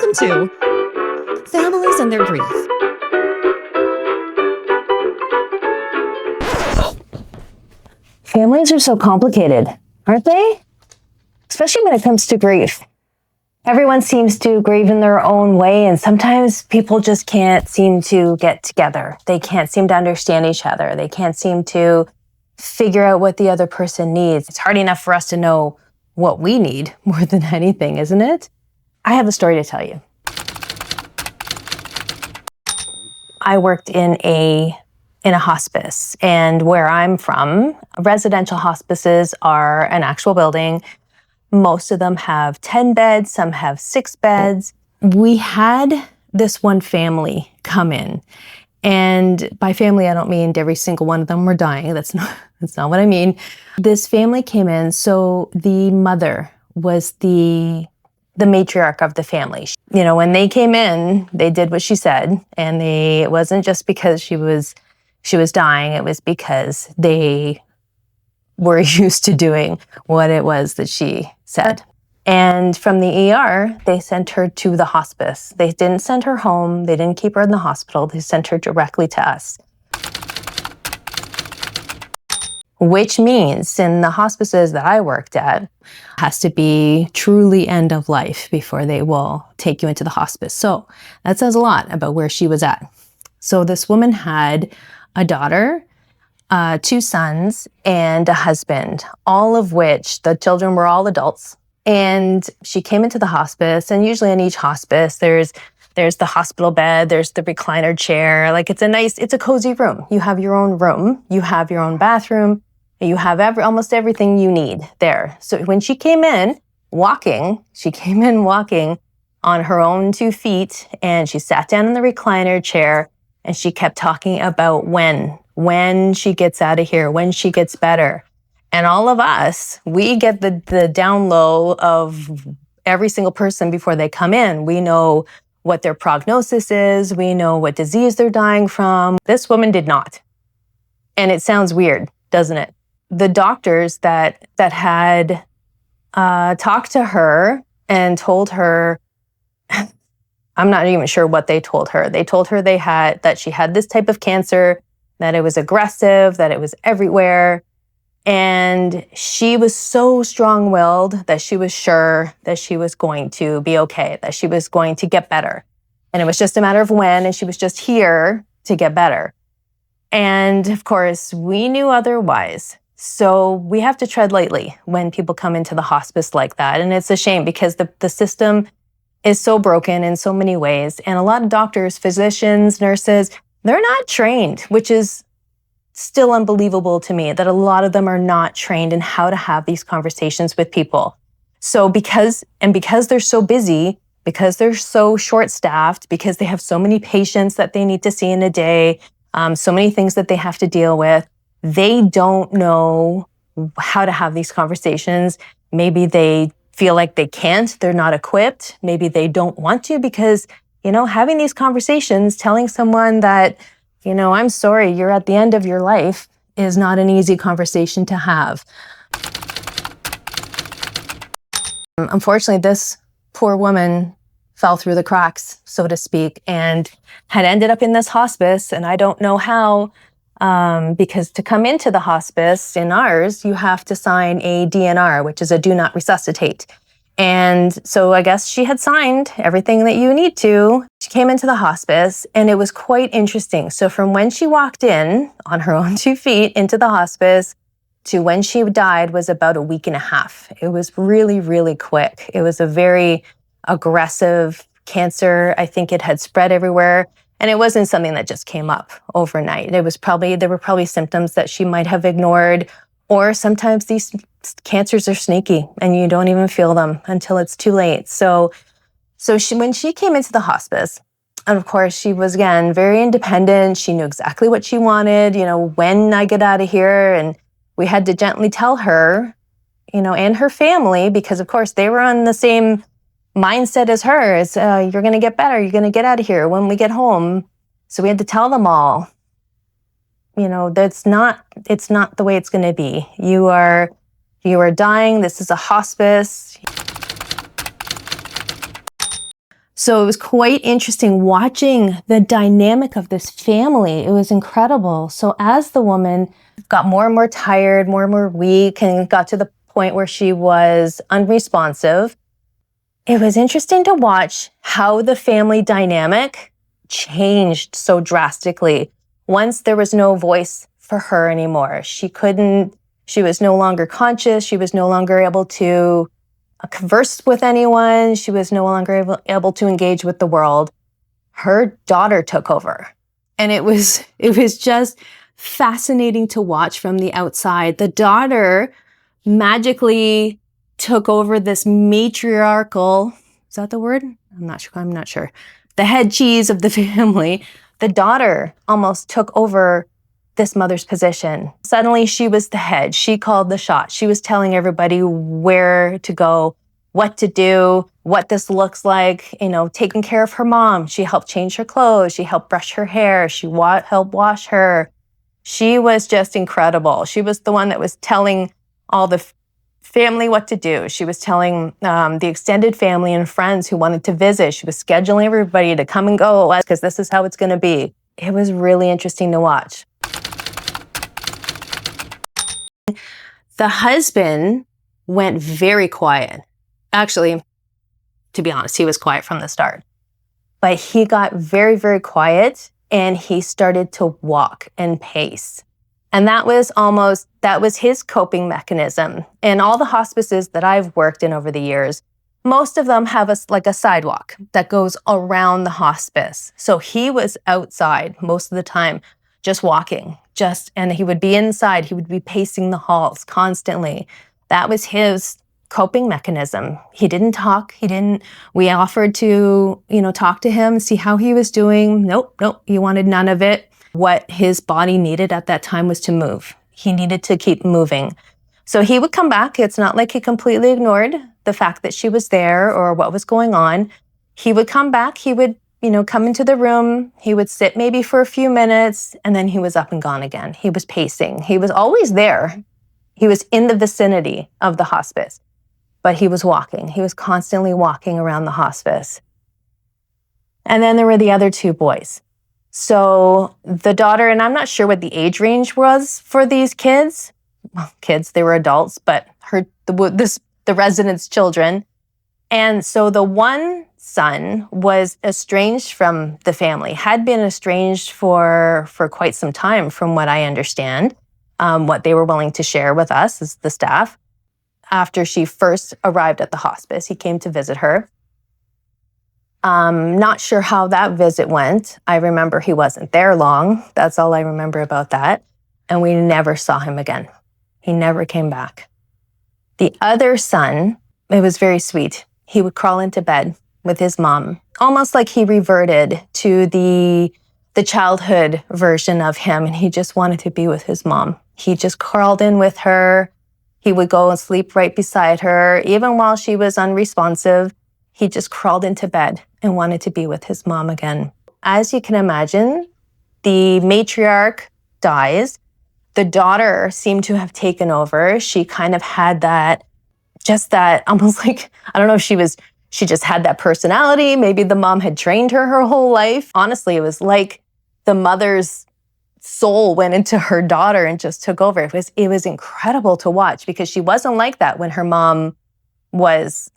Welcome to Families and Their Grief. Families are so complicated, aren't they? Especially when it comes to grief. Everyone seems to grieve in their own way, and sometimes people just can't seem to get together. They can't seem to understand each other. They can't seem to figure out what the other person needs. It's hard enough for us to know what we need more than anything, isn't it? I have a story to tell you. I worked in a hospice, and where I'm from, residential hospices are an actual building. Most of them have 10 beds, some have 6 beds. We had this one family come in, and by family I don't mean every single one of them were dying. That's not what I mean. This family came in, so the mother was the matriarch of the family. You know, when they came in, they did what she said, and it wasn't just because she was dying, it was because they were used to doing what it was that she said. And from the ER, they sent her to the hospice. They didn't send her home, they didn't keep her in the hospital, they sent her directly to us. Which means in the hospices that I worked at, has to be truly end of life before they will take you into the hospice. So that says a lot about where she was at. So this woman had a daughter, 2 sons, and a husband, all of which the children were all adults. And she came into the hospice, and usually in each hospice, there's the hospital bed, there's the recliner chair. Like it's a cozy room. You have your own room, you have your own bathroom, you have almost everything you need there. So when she came in walking on her own 2 feet, and she sat down in the recliner chair, and she kept talking about when she gets out of here, when she gets better. And all of us, we get the down low of every single person before they come in. We know what their prognosis is. We know what disease they're dying from. This woman did not. And it sounds weird, doesn't it? The doctors that had talked to her and told her, I'm not even sure what they told her. They told her that she had this type of cancer, that it was aggressive, that it was everywhere. And she was so strong-willed that she was sure that she was going to be okay, that she was going to get better. And it was just a matter of when, and she was just here to get better. And of course, we knew otherwise. So we have to tread lightly when people come into the hospice like that. And it's a shame because the system is so broken in so many ways. And a lot of doctors, physicians, nurses, they're not trained, which is still unbelievable to me that a lot of them are not trained in how to have these conversations with people. So because they're so busy, because they're so short-staffed, because they have so many patients that they need to see in a day, so many things that they have to deal with, they don't know how to have these conversations. Maybe they feel like they can't, they're not equipped. Maybe they don't want to because, having these conversations, telling someone that, I'm sorry, you're at the end of your life is not an easy conversation to have. Unfortunately, this poor woman fell through the cracks, so to speak, and had ended up in this hospice, and I don't know how, because to come into the hospice in ours, you have to sign a DNR, which is a do not resuscitate. And so I guess she had signed everything that you need to. She came into the hospice, and it was quite interesting. So from when she walked in on her own 2 feet into the hospice to when she died was about a week and a half. It was really, really quick. It was a very aggressive cancer. I think it had spread everywhere. And it wasn't something that just came up overnight. There were probably symptoms that she might have ignored, or sometimes these cancers are sneaky and you don't even feel them until it's too late. So when she came into the hospice, and of course she was, again, very independent. She knew exactly what she wanted, when I get out of here. And we had to gently tell her, and her family, because of course they were on the same mindset as her, is you're going to get better, you're going to get out of here when we get home. So we had to tell them all, it's not the way it's going to be. You are dying. This is a hospice. So it was quite interesting watching the dynamic of this family. It was incredible. So as the woman got more and more tired, more and more weak, and got to the point where she was unresponsive, it was interesting to watch how the family dynamic changed so drastically. Once there was no voice for her anymore, she was no longer conscious. She was no longer able to converse with anyone. She was no longer able to engage with the world. Her daughter took over. And it was just fascinating to watch from the outside. The daughter magically took over this matriarchal, is that the word? I'm not sure. The head cheese of the family. The daughter almost took over this mother's position. Suddenly she was the head. She called the shots. She was telling everybody where to go, what to do, what this looks like, taking care of her mom. She helped change her clothes. She helped brush her hair. She helped wash her. She was just incredible. She was the one that was telling all the family what to do. She was telling the extended family and friends who wanted to visit. She was scheduling everybody to come and go because this is how it's going to be. It was really interesting to watch. The husband went very quiet. Actually, to be honest, he was quiet from the start. But he got very, very quiet and he started to walk and pace. And that was his coping mechanism. In all the hospices that I've worked in over the years, most of them have a sidewalk that goes around the hospice. So he was outside most of the time, just walking, and he would be inside. He would be pacing the halls constantly. That was his coping mechanism. He didn't talk. We offered to, talk to him, see how he was doing. Nope. He wanted none of it. What his body needed at that time was to move. He needed to keep moving. So he would come back. It's not like he completely ignored the fact that she was there or what was going on. He would come back. He would, come into the room. He would sit maybe for a few minutes and then he was up and gone again. He was pacing. He was always there. He was in the vicinity of the hospice, but he was walking. He was constantly walking around the hospice. And then there were the other two boys. So the daughter, and I'm not sure what the age range was for these kids. Well, kids, they were adults, but the residents' children. And so the one son was estranged from the family, had been estranged for quite some time, from what I understand, what they were willing to share with us as the staff. After she first arrived at the hospice, he came to visit her. Not sure how that visit went. I remember he wasn't there long. That's all I remember about that. And we never saw him again. He never came back. The other son, it was very sweet. He would crawl into bed with his mom, almost like he reverted to the childhood version of him, and he just wanted to be with his mom. He just crawled in with her. He would go and sleep right beside her. Even while she was unresponsive, he just crawled into bed and wanted to be with his mom again. As you can imagine, the matriarch dies. The daughter seemed to have taken over. She kind of had that almost like, I don't know if she just had that personality. Maybe the mom had trained her whole life. Honestly, it was like the mother's soul went into her daughter and just took over. It was incredible to watch because she wasn't like that when her mom was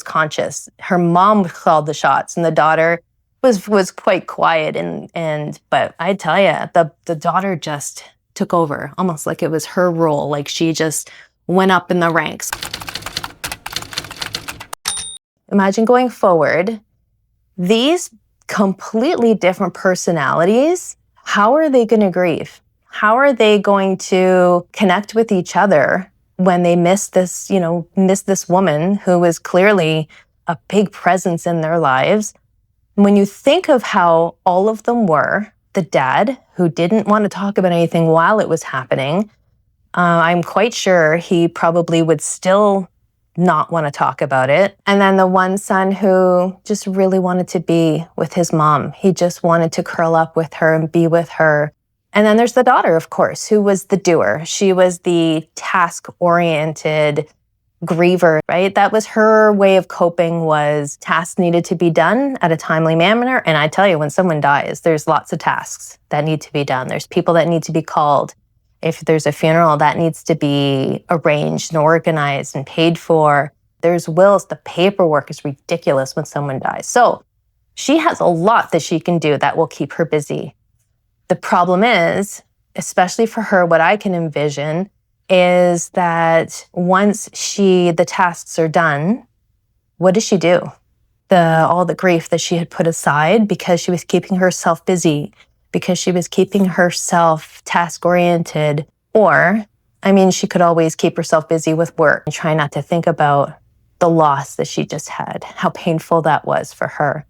conscious. Her mom called the shots and the daughter was quite quiet but I tell you, the daughter just took over, almost like it was her role, like she just went up in the ranks. Imagine going forward, these completely different personalities, how are they going to grieve? How are they going to connect with each other when they miss this woman who was clearly a big presence in their lives? When you think of how all of them were, the dad who didn't want to talk about anything while it was happening, I'm quite sure he probably would still not want to talk about it. And then the one son who just really wanted to be with his mom. He just wanted to curl up with her and be with her. And then there's the daughter, of course, who was the doer. She was the task-oriented, griever, right? That was her way of coping, was tasks needed to be done at a timely manner. And I tell you, when someone dies, there's lots of tasks that need to be done. There's people that need to be called. If there's a funeral, that needs to be arranged and organized and paid for. There's wills. The paperwork is ridiculous when someone dies. So she has a lot that she can do that will keep her busy. The problem is, especially for her, what I can envision is that once the tasks are done, what does she do? All the grief that she had put aside because she was keeping herself busy, because she was keeping herself task-oriented, or, she could always keep herself busy with work and try not to think about the loss that she just had, how painful that was for her.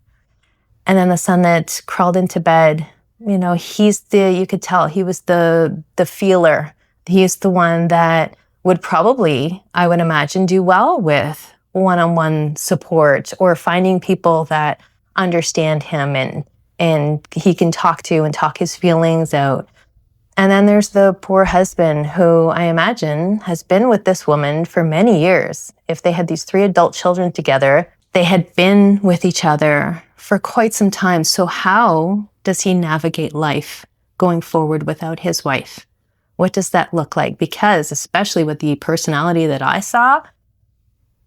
And then the son that crawled into bed, you could tell he was the feeler. He's the one that would probably, I would imagine, do well with one-on-one support or finding people that understand him and he can talk to and talk his feelings out. And then there's the poor husband who I imagine has been with this woman for many years. If they had these 3 adult children together, they had been with each other for quite some time. So how does he navigate life going forward without his wife? What does that look like? Because especially with the personality that I saw,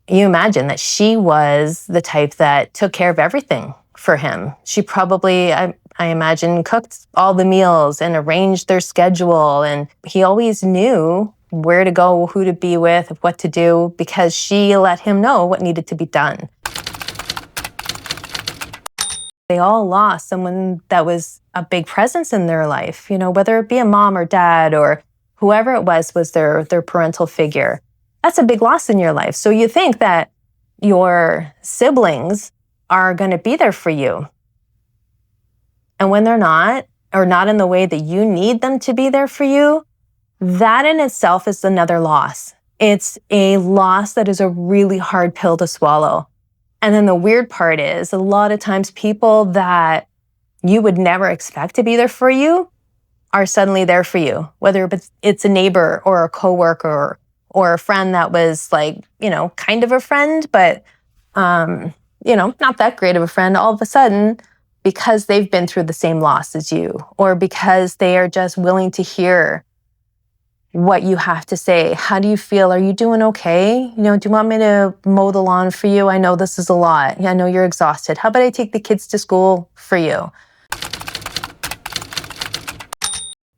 you imagine that she was the type that took care of everything for him. She probably, I imagine, cooked all the meals and arranged their schedule. And he always knew where to go, who to be with, what to do, because she let him know what needed to be done. They all lost someone that was a big presence in their life, whether it be a mom or dad or whoever it was their parental figure. That's a big loss in your life. So you think that your siblings are going to be there for you. And when they're not, or not in the way that you need them to be there for you, that in itself is another loss. It's a loss that is a really hard pill to swallow. And then the weird part is, a lot of times people that you would never expect to be there for you are suddenly there for you, whether it's a neighbor or a coworker or a friend that was kind of a friend, but, not that great of a friend. All of a sudden, because they've been through the same loss as you, or because they are just willing to hear what you have to say. How do you feel? Are you doing okay? Do you want me to mow the lawn for you? I know this is a lot. I know you're exhausted. How about I take the kids to school for you?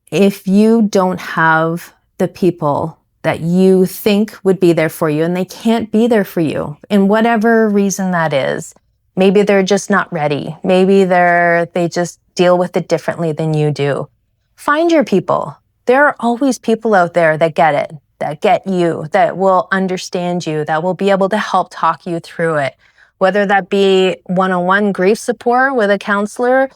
If you don't have the people that you think would be there for you and they can't be there for you, in whatever reason that is, maybe they're just not ready. Maybe they just deal with it differently than you do. Find your people. There are always people out there that get it, that get you, that will understand you, that will be able to help talk you through it. Whether that be one-on-one grief support with a counselor,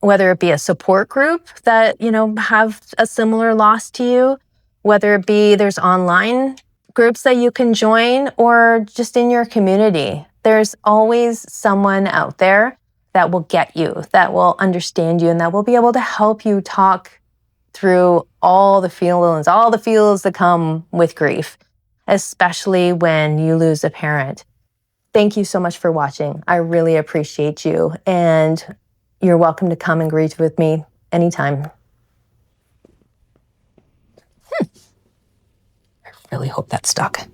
whether it be a support group that, have a similar loss to you, whether it be there's online groups that you can join, or just in your community. There's always someone out there that will get you, that will understand you, and that will be able to help you talk through all the feelings that come with grief, especially when you lose a parent. Thank you so much for watching. I really appreciate you, and you're welcome to come and grieve with me anytime. I really hope that stuck.